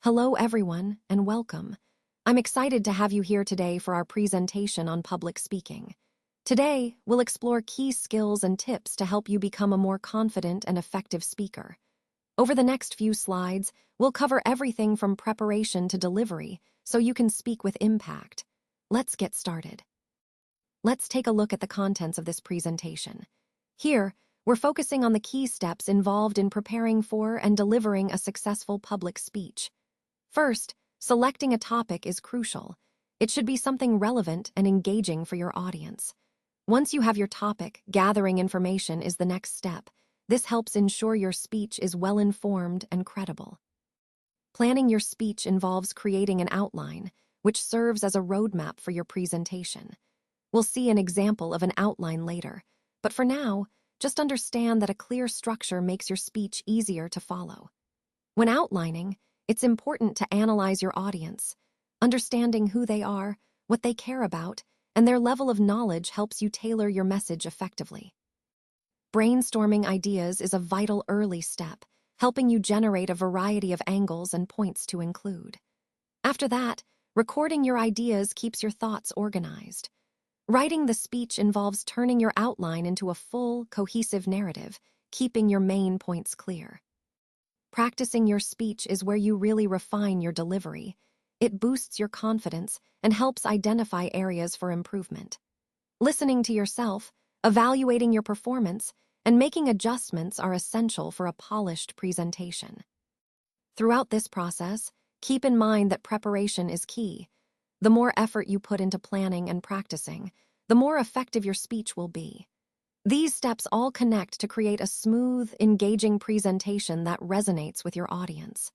Hello, everyone, and welcome. I'm excited to have you here today for our presentation on public speaking. Today, we'll explore key skills and tips to help you become a more confident and effective speaker. Over the next few slides, we'll cover everything from preparation to delivery so you can speak with impact. Let's get started. Let's take a look at the contents of this presentation. Here, we're focusing on the key steps involved in preparing for and delivering a successful public speech. First, selecting a topic is crucial. It should be something relevant and engaging for your audience. Once you have your topic, gathering information is the next step. This helps ensure your speech is well-informed and credible. Planning your speech involves creating an outline, which serves as a roadmap for your presentation. We'll see an example of an outline later, but for now, just understand that a clear structure makes your speech easier to follow. When outlining, it's important to analyze your audience. Understanding who they are, what they care about, and their level of knowledge helps you tailor your message effectively. Brainstorming ideas is a vital early step, helping you generate a variety of angles and points to include. After that, recording your ideas keeps your thoughts organized. Writing the speech involves turning your outline into a full, cohesive narrative, keeping your main points clear. Practicing your speech is where you really refine your delivery. It boosts your confidence and helps identify areas for improvement. Listening to yourself, evaluating your performance, and making adjustments are essential for a polished presentation. Throughout this process, keep in mind that preparation is key. The more effort you put into planning and practicing, the more effective your speech will be. These steps all connect to create a smooth, engaging presentation that resonates with your audience.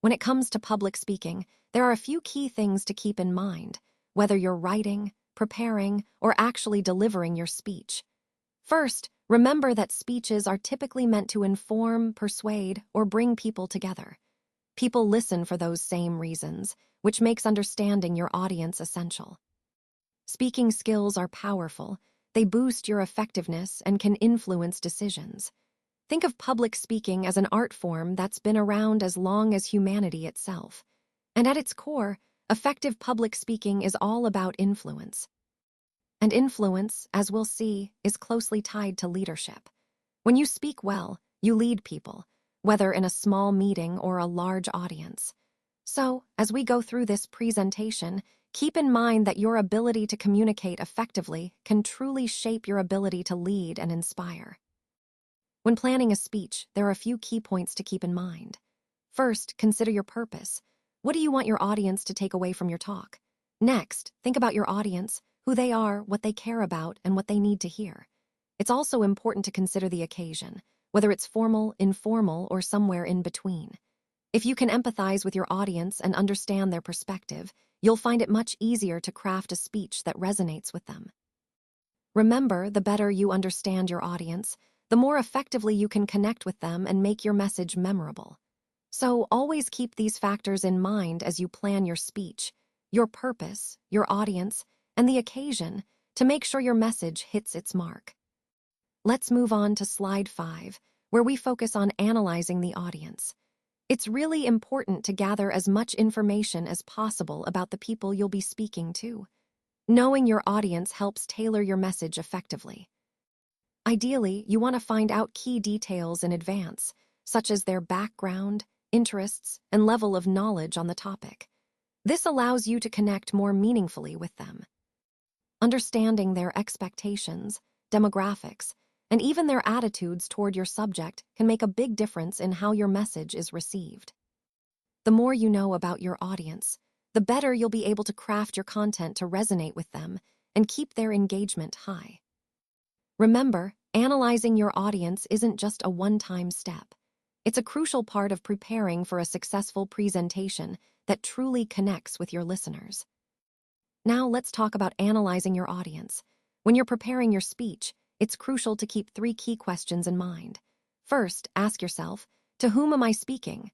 When it comes to public speaking, there are a few key things to keep in mind, whether you're writing, preparing, or actually delivering your speech. First, remember that speeches are typically meant to inform, persuade, or bring people together. People listen for those same reasons, which makes understanding your audience essential. Speaking skills are powerful. They boost your effectiveness and can influence decisions. Think of public speaking as an art form that's been around as long as humanity itself. And at its core, effective public speaking is all about influence. And influence, as we'll see, is closely tied to leadership. When you speak well, you lead people, whether in a small meeting or a large audience. So, as we go through this presentation, keep in mind that your ability to communicate effectively can truly shape your ability to lead and inspire. When planning a speech, there are a few key points to keep in mind. First, consider your purpose. What do you want your audience to take away from your talk? Next, think about your audience, who they are, what they care about, and what they need to hear. It's also important to consider the occasion, whether it's formal, informal, or somewhere in between. If you can empathize with your audience and understand their perspective, you'll find it much easier to craft a speech that resonates with them. Remember, the better you understand your audience, the more effectively you can connect with them and make your message memorable. So always keep these factors in mind as you plan your speech, your purpose, your audience, and the occasion to make sure your message hits its mark. Let's move on to slide 5, where we focus on analyzing the audience. It's really important to gather as much information as possible about the people you'll be speaking to. Knowing your audience helps tailor your message effectively. Ideally, you want to find out key details in advance, such as their background, interests, and level of knowledge on the topic. This allows you to connect more meaningfully with them. Understanding their expectations, demographics, and even their attitudes toward your subject can make a big difference in how your message is received. The more you know about your audience, the better you'll be able to craft your content to resonate with them and keep their engagement high. Remember, analyzing your audience isn't just a one-time step. It's a crucial part of preparing for a successful presentation that truly connects with your listeners. Now let's talk about analyzing your audience. When you're preparing your speech, it's crucial to keep 3 key questions in mind. First, ask yourself, to whom am I speaking?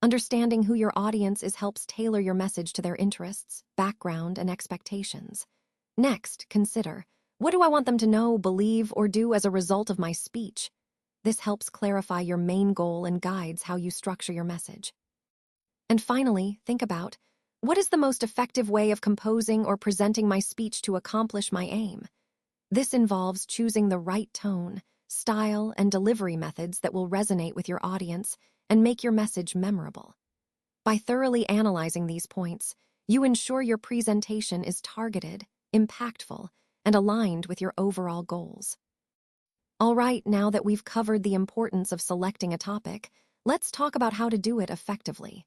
Understanding who your audience is helps tailor your message to their interests, background, and expectations. Next, consider, what do I want them to know, believe, or do as a result of my speech? This helps clarify your main goal and guides how you structure your message. And finally, think about, what is the most effective way of composing or presenting my speech to accomplish my aim? This involves choosing the right tone, style, and delivery methods that will resonate with your audience and make your message memorable. By thoroughly analyzing these points, you ensure your presentation is targeted, impactful, and aligned with your overall goals. All right, now that we've covered the importance of selecting a topic, let's talk about how to do it effectively.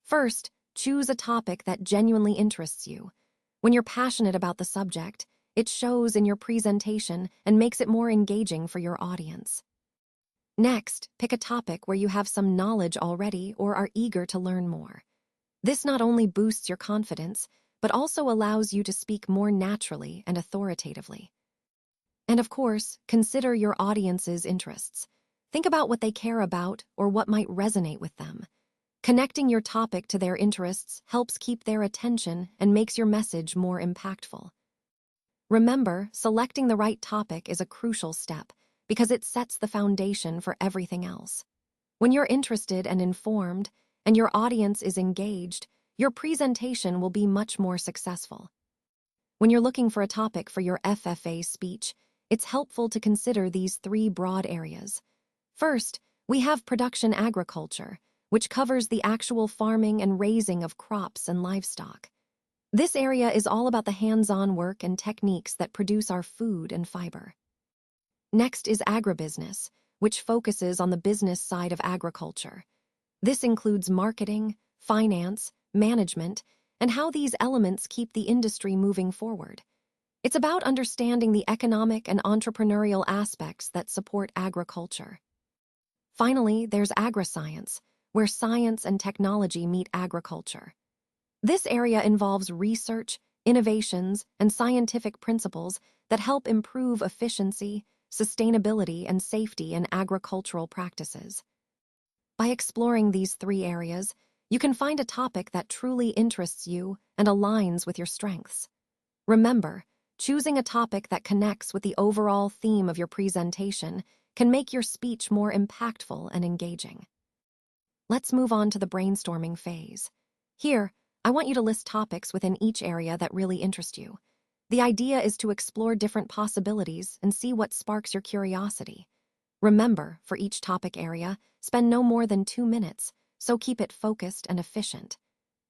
First, choose a topic that genuinely interests you. When you're passionate about the subject, it shows in your presentation and makes it more engaging for your audience. Next, pick a topic where you have some knowledge already or are eager to learn more. This not only boosts your confidence, but also allows you to speak more naturally and authoritatively. And of course, consider your audience's interests. Think about what they care about or what might resonate with them. Connecting your topic to their interests helps keep their attention and makes your message more impactful. Remember, selecting the right topic is a crucial step because it sets the foundation for everything else. When you're interested and informed, and your audience is engaged, your presentation will be much more successful. When you're looking for a topic for your FFA speech, it's helpful to consider these three broad areas. First, we have production agriculture, which covers the actual farming and raising of crops and livestock. This area is all about the hands-on work and techniques that produce our food and fiber. Next is agribusiness, which focuses on the business side of agriculture. This includes marketing, finance, management, and how these elements keep the industry moving forward. It's about understanding the economic and entrepreneurial aspects that support agriculture. Finally, there's agriscience, where science and technology meet agriculture. This area involves research, innovations, and scientific principles that help improve efficiency, sustainability, and safety in agricultural practices. By exploring these three areas, you can find a topic that truly interests you and aligns with your strengths. Remember, choosing a topic that connects with the overall theme of your presentation can make your speech more impactful and engaging. Let's move on to the brainstorming phase. Here, I want you to list topics within each area that really interest you. The idea is to explore different possibilities and see what sparks your curiosity. Remember, for each topic area, spend no more than 2 minutes, so keep it focused and efficient.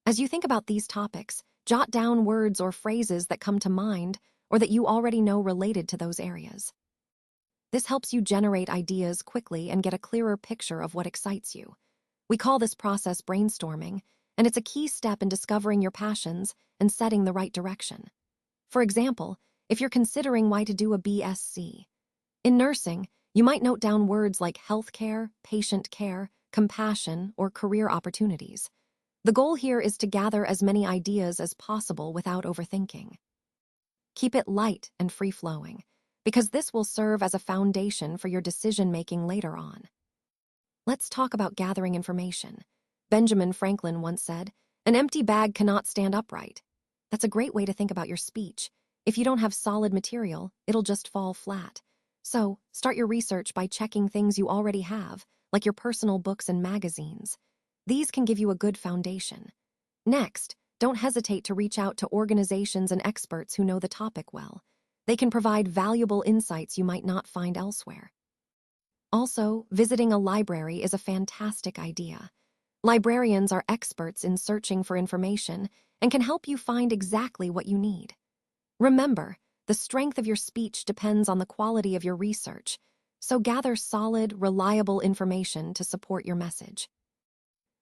As you think about these topics, jot down words or phrases that come to mind or that you already know related to those areas. This helps you generate ideas quickly and get a clearer picture of what excites you. We call this process brainstorming, and it's a key step in discovering your passions and setting the right direction. For example, if you're considering why to do a BSc. In nursing, you might note down words like healthcare, patient care, compassion, or career opportunities. The goal here is to gather as many ideas as possible without overthinking. Keep it light and free-flowing, because this will serve as a foundation for your decision-making later on. Let's talk about gathering information. Benjamin Franklin once said, "An empty bag cannot stand upright." That's a great way to think about your speech. If you don't have solid material, it'll just fall flat. So, start your research by checking things you already have, like your personal books and magazines. These can give you a good foundation. Next, don't hesitate to reach out to organizations and experts who know the topic well. They can provide valuable insights you might not find elsewhere. Also, visiting a library is a fantastic idea. Librarians are experts in searching for information and can help you find exactly what you need. Remember, the strength of your speech depends on the quality of your research, so gather solid, reliable information to support your message.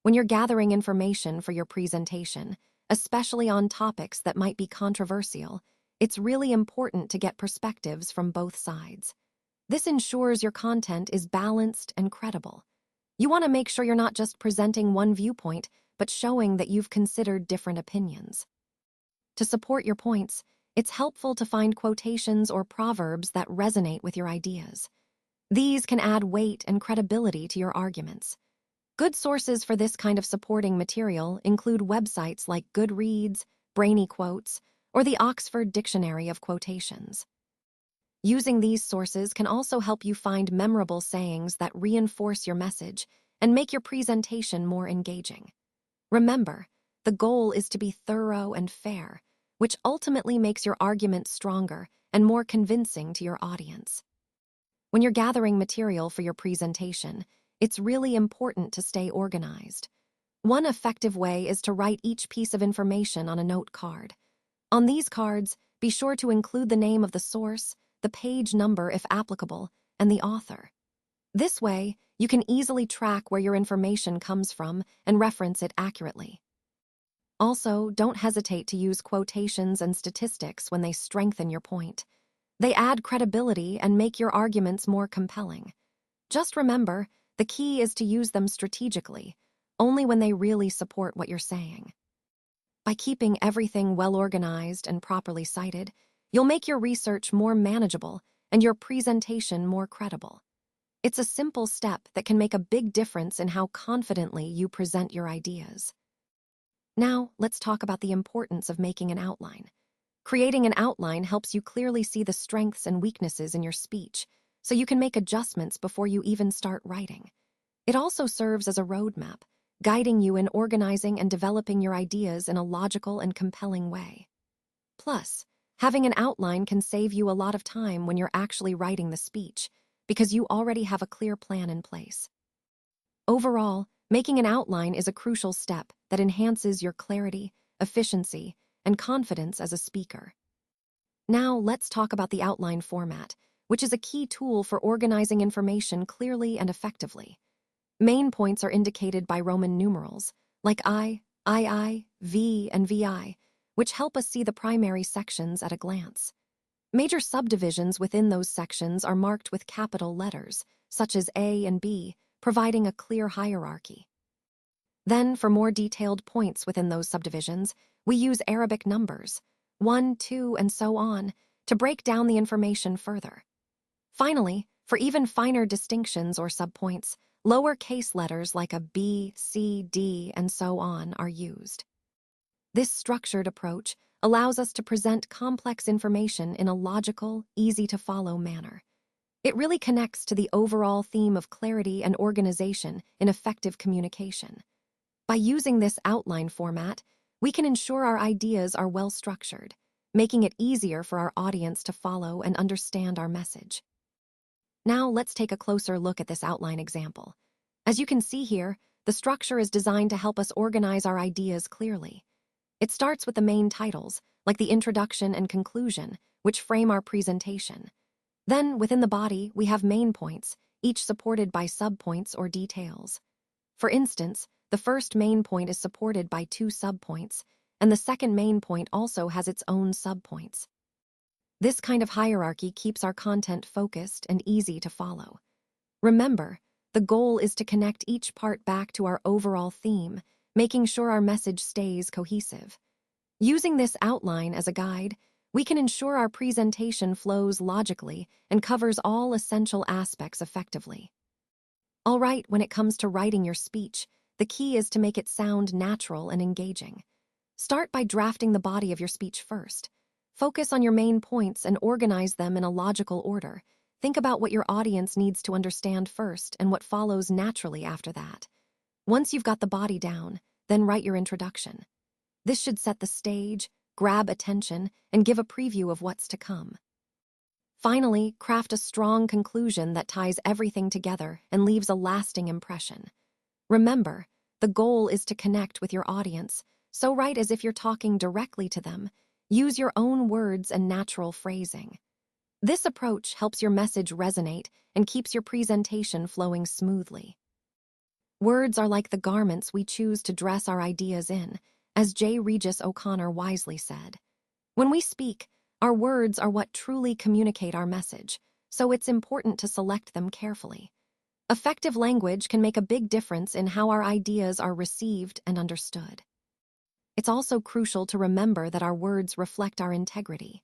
When you're gathering information for your presentation, especially on topics that might be controversial, it's really important to get perspectives from both sides. This ensures your content is balanced and credible. You want to make sure you're not just presenting one viewpoint, but showing that you've considered different opinions. To support your points, it's helpful to find quotations or proverbs that resonate with your ideas. These can add weight and credibility to your arguments. Good sources for this kind of supporting material include websites like Goodreads, Brainy Quotes, or the Oxford Dictionary of Quotations. Using these sources can also help you find memorable sayings that reinforce your message and make your presentation more engaging. Remember, the goal is to be thorough and fair, which ultimately makes your argument stronger and more convincing to your audience. When you're gathering material for your presentation, it's really important to stay organized. One effective way is to write each piece of information on a note card. On these cards, be sure to include the name of the source, the page number if applicable, and the author. This way, you can easily track where your information comes from and reference it accurately. Also, don't hesitate to use quotations and statistics when they strengthen your point. They add credibility and make your arguments more compelling. Just remember, the key is to use them strategically, only when they really support what you're saying. By keeping everything well organized and properly cited, you'll make your research more manageable and your presentation more credible. It's a simple step that can make a big difference in how confidently you present your ideas. Now, let's talk about the importance of making an outline. Creating an outline helps you clearly see the strengths and weaknesses in your speech, so you can make adjustments before you even start writing. It also serves as a roadmap, guiding you in organizing and developing your ideas in a logical and compelling way. Plus, having an outline can save you a lot of time when you're actually writing the speech, because you already have a clear plan in place. Overall, making an outline is a crucial step that enhances your clarity, efficiency, and confidence as a speaker. Now, let's talk about the outline format, which is a key tool for organizing information clearly and effectively. Main points are indicated by Roman numerals, like I, II, V, and VI, which help us see the primary sections at a glance. Major subdivisions within those sections are marked with capital letters, such as A and B, providing a clear hierarchy. Then, for more detailed points within those subdivisions, we use Arabic numbers, 1, 2, and so on, to break down the information further. Finally, for even finer distinctions or subpoints, lower-case letters like a B, C, D, and so on are used. This structured approach allows us to present complex information in a logical, easy-to-follow manner. It really connects to the overall theme of clarity and organization in effective communication. By using this outline format, we can ensure our ideas are well-structured, making it easier for our audience to follow and understand our message. Now, let's take a closer look at this outline example. As you can see here, the structure is designed to help us organize our ideas clearly. It starts with the main titles, like the introduction and conclusion, which frame our presentation. Then, within the body, we have main points, each supported by subpoints or details. For instance, the first main point is supported by 2 subpoints, and the second main point also has its own subpoints. This kind of hierarchy keeps our content focused and easy to follow. Remember, the goal is to connect each part back to our overall theme, making sure our message stays cohesive. Using this outline as a guide, we can ensure our presentation flows logically and covers all essential aspects effectively. All right, when it comes to writing your speech, the key is to make it sound natural and engaging. Start by drafting the body of your speech first. Focus on your main points and organize them in a logical order. Think about what your audience needs to understand first and what follows naturally after that. Once you've got the body down, then write your introduction. This should set the stage, grab attention, and give a preview of what's to come. Finally, craft a strong conclusion that ties everything together and leaves a lasting impression. Remember, the goal is to connect with your audience, so write as if you're talking directly to them. Use your own words and natural phrasing. This approach helps your message resonate and keeps your presentation flowing smoothly. Words are like the garments we choose to dress our ideas in, as J. Regis O'Connor wisely said. When we speak, our words are what truly communicate our message, so it's important to select them carefully. Effective language can make a big difference in how our ideas are received and understood. It's also crucial to remember that our words reflect our integrity.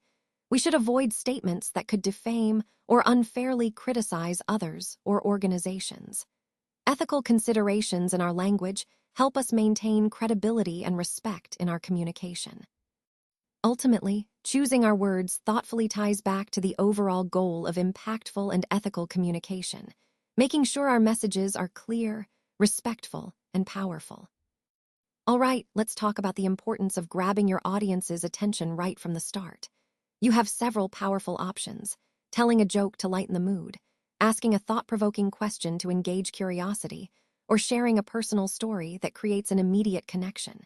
We should avoid statements that could defame or unfairly criticize others or organizations. Ethical considerations in our language help us maintain credibility and respect in our communication. Ultimately, choosing our words thoughtfully ties back to the overall goal of impactful and ethical communication, making sure our messages are clear, respectful, and powerful. All right, let's talk about the importance of grabbing your audience's attention right from the start. You have several powerful options: telling a joke to lighten the mood, asking a thought-provoking question to engage curiosity, or sharing a personal story that creates an immediate connection.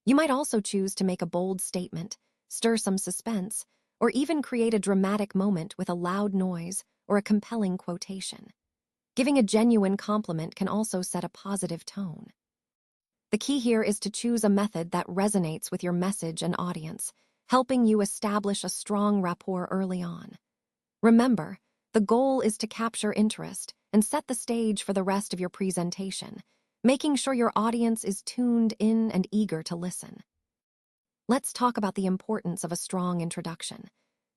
You might also choose to make a bold statement, stir some suspense, or even create a dramatic moment with a loud noise or a compelling quotation. Giving a genuine compliment can also set a positive tone. The key here is to choose a method that resonates with your message and audience, helping you establish a strong rapport early on. Remember, the goal is to capture interest and set the stage for the rest of your presentation, making sure your audience is tuned in and eager to listen. Let's talk about the importance of a strong introduction.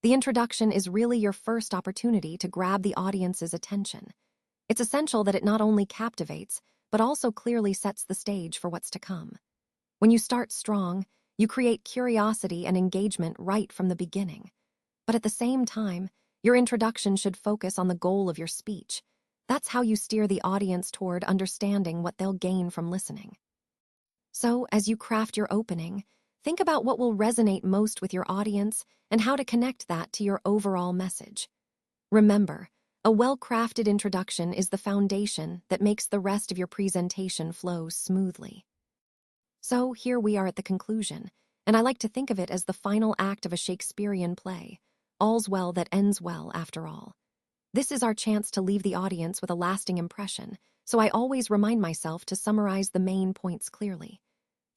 The introduction is really your first opportunity to grab the audience's attention. It's essential that it not only captivates, but also clearly sets the stage for what's to come. When you start strong, you create curiosity and engagement right from the beginning. But at the same time, your introduction should focus on the goal of your speech. That's how you steer the audience toward understanding what they'll gain from listening. So, as you craft your opening, think about what will resonate most with your audience and how to connect that to your overall message. Remember, a well-crafted introduction is the foundation that makes the rest of your presentation flow smoothly. So here we are at the conclusion, and I like to think of it as the final act of a Shakespearean play. All's well that ends well, after all. This is our chance to leave the audience with a lasting impression, so I always remind myself to summarize the main points clearly.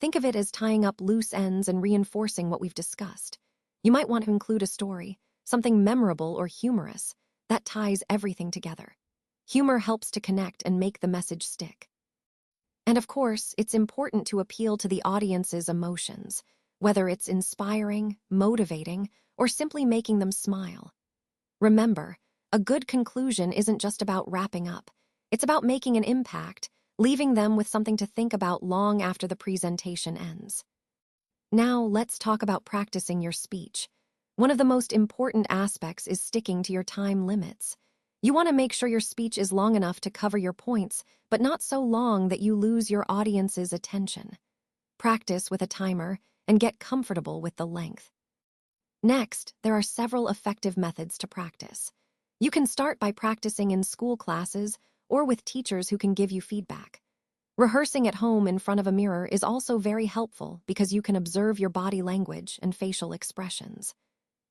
Think of it as tying up loose ends and reinforcing what we've discussed. You might want to include a story, something memorable or humorous, that ties everything together. Humor helps to connect and make the message stick. And of course, it's important to appeal to the audience's emotions, whether it's inspiring, motivating, or simply making them smile. Remember, a good conclusion isn't just about wrapping up. It's about making an impact, leaving them with something to think about long after the presentation ends. Now, let's talk about practicing your speech. One of the most important aspects is sticking to your time limits. You want to make sure your speech is long enough to cover your points, but not so long that you lose your audience's attention. Practice with a timer and get comfortable with the length. Next, there are several effective methods to practice. You can start by practicing in school classes or with teachers who can give you feedback. Rehearsing at home in front of a mirror is also very helpful because you can observe your body language and facial expressions.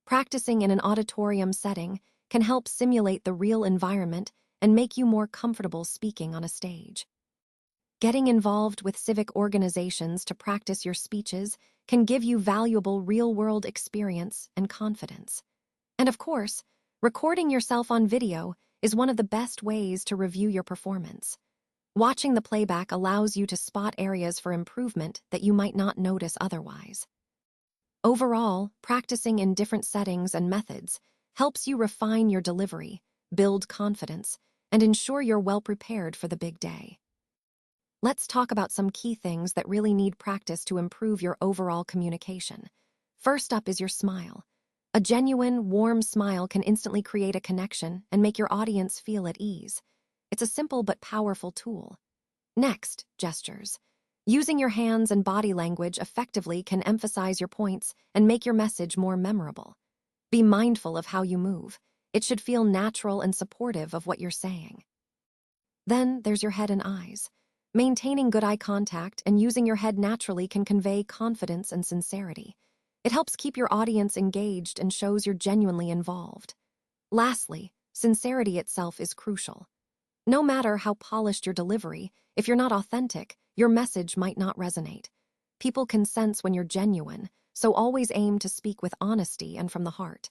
Practicing in an auditorium setting can help simulate the real environment and make you more comfortable speaking on a stage. Getting involved with civic organizations to practice your speeches can give you valuable real-world experience and confidence. And of course, recording yourself on video is one of the best ways to review your performance. Watching the playback allows you to spot areas for improvement that you might not notice otherwise. Overall, practicing in different settings and methods helps you refine your delivery, build confidence, and ensure you're well prepared for the big day. Let's talk about some key things that really need practice to improve your overall communication. First up is your smile. A genuine, warm smile can instantly create a connection and make your audience feel at ease. It's a simple but powerful tool. Next, gestures. Using your hands and body language effectively can emphasize your points and make your message more memorable. Be mindful of how you move. It should feel natural and supportive of what you're saying. Then there's your head and eyes. Maintaining good eye contact and using your head naturally can convey confidence and sincerity. It helps keep your audience engaged and shows you're genuinely involved. Lastly, sincerity itself is crucial. No matter how polished your delivery, if you're not authentic, your message might not resonate. People can sense when you're genuine, so always aim to speak with honesty and from the heart.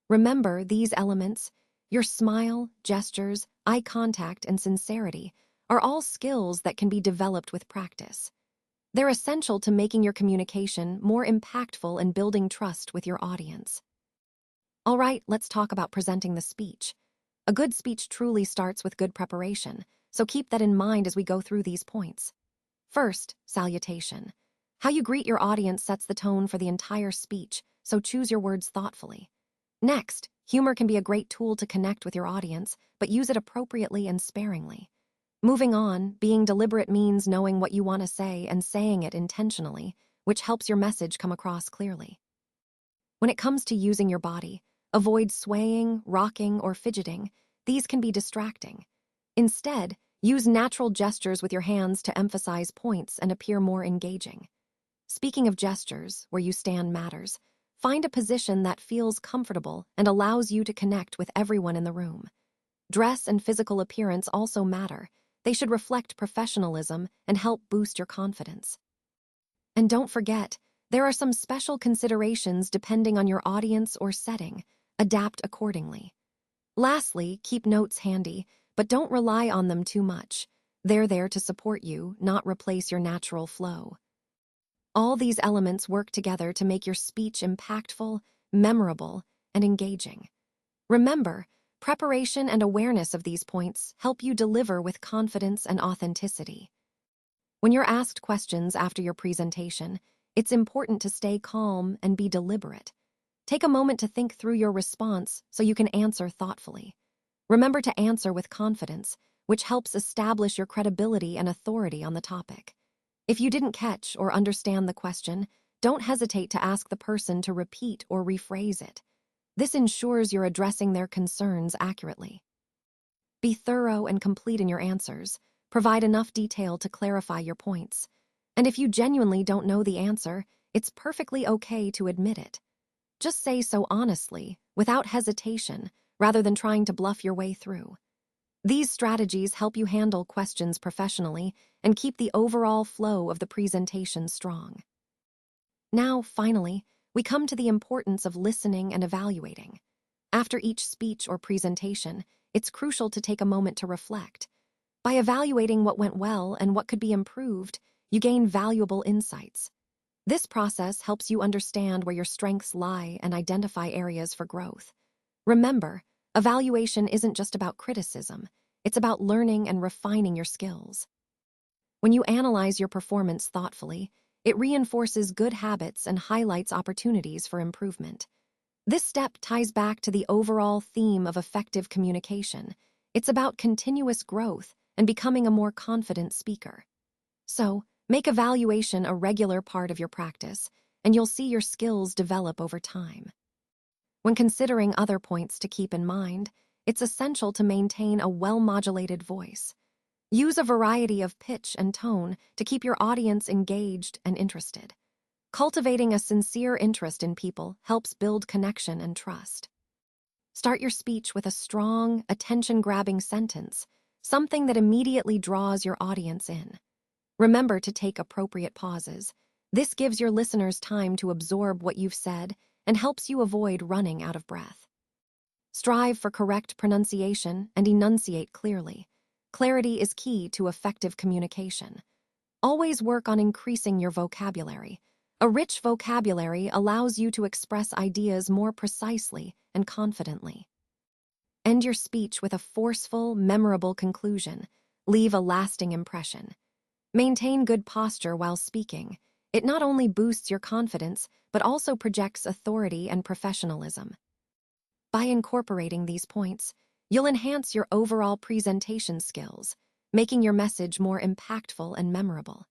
Remember these elements: your smile, gestures, eye contact, and sincerity are all skills that can be developed with practice. They're essential to making your communication more impactful and building trust with your audience. All right, let's talk about presenting the speech. A good speech truly starts with good preparation, so keep that in mind as we go through these points. First, salutation. How you greet your audience sets the tone for the entire speech, so choose your words thoughtfully. Next, humor can be a great tool to connect with your audience, but use it appropriately and sparingly. Moving on, being deliberate means knowing what you want to say and saying it intentionally, which helps your message come across clearly. When it comes to using your body, avoid swaying, rocking, or fidgeting. These can be distracting. Instead, use natural gestures with your hands to emphasize points and appear more engaging. Speaking of gestures, where you stand matters. Find a position that feels comfortable and allows you to connect with everyone in the room. Dress and physical appearance also matter. They should reflect professionalism and help boost your confidence. And don't forget, there are some special considerations depending on your audience or setting. Adapt accordingly. Lastly, keep notes handy, but don't rely on them too much. They're there to support you, not replace your natural flow. All these elements work together to make your speech impactful, memorable, and engaging. Remember, preparation and awareness of these points help you deliver with confidence and authenticity. When you're asked questions after your presentation, it's important to stay calm and be deliberate. Take a moment to think through your response so you can answer thoughtfully. Remember to answer with confidence, which helps establish your credibility and authority on the topic. If you didn't catch or understand the question, don't hesitate to ask the person to repeat or rephrase it. This ensures you're addressing their concerns accurately. Be thorough and complete in your answers. Provide enough detail to clarify your points. And if you genuinely don't know the answer, it's perfectly okay to admit it. Just say so honestly, without hesitation, rather than trying to bluff your way through. These strategies help you handle questions professionally and keep the overall flow of the presentation strong. Now, finally, we come to the importance of listening and evaluating. After each speech or presentation, it's crucial to take a moment to reflect. By evaluating what went well and what could be improved, you gain valuable insights. This process helps you understand where your strengths lie and identify areas for growth. Remember, evaluation isn't just about criticism, it's about learning and refining your skills. When you analyze your performance thoughtfully, it reinforces good habits and highlights opportunities for improvement. This step ties back to the overall theme of effective communication. It's about continuous growth and becoming a more confident speaker. So, make evaluation a regular part of your practice, and you'll see your skills develop over time. When considering other points to keep in mind, it's essential to maintain a well-modulated voice. Use a variety of pitch and tone to keep your audience engaged and interested. Cultivating a sincere interest in people helps build connection and trust. Start your speech with a strong, attention-grabbing sentence, something that immediately draws your audience in. Remember to take appropriate pauses. This gives your listeners time to absorb what you've said and helps you avoid running out of breath. Strive for correct pronunciation and enunciate clearly. Clarity is key to effective communication. Always work on increasing your vocabulary. A rich vocabulary allows you to express ideas more precisely and confidently. End your speech with a forceful, memorable conclusion. Leave a lasting impression. Maintain good posture while speaking. It not only boosts your confidence, but also projects authority and professionalism. By incorporating these points, you'll enhance your overall presentation skills, making your message more impactful and memorable.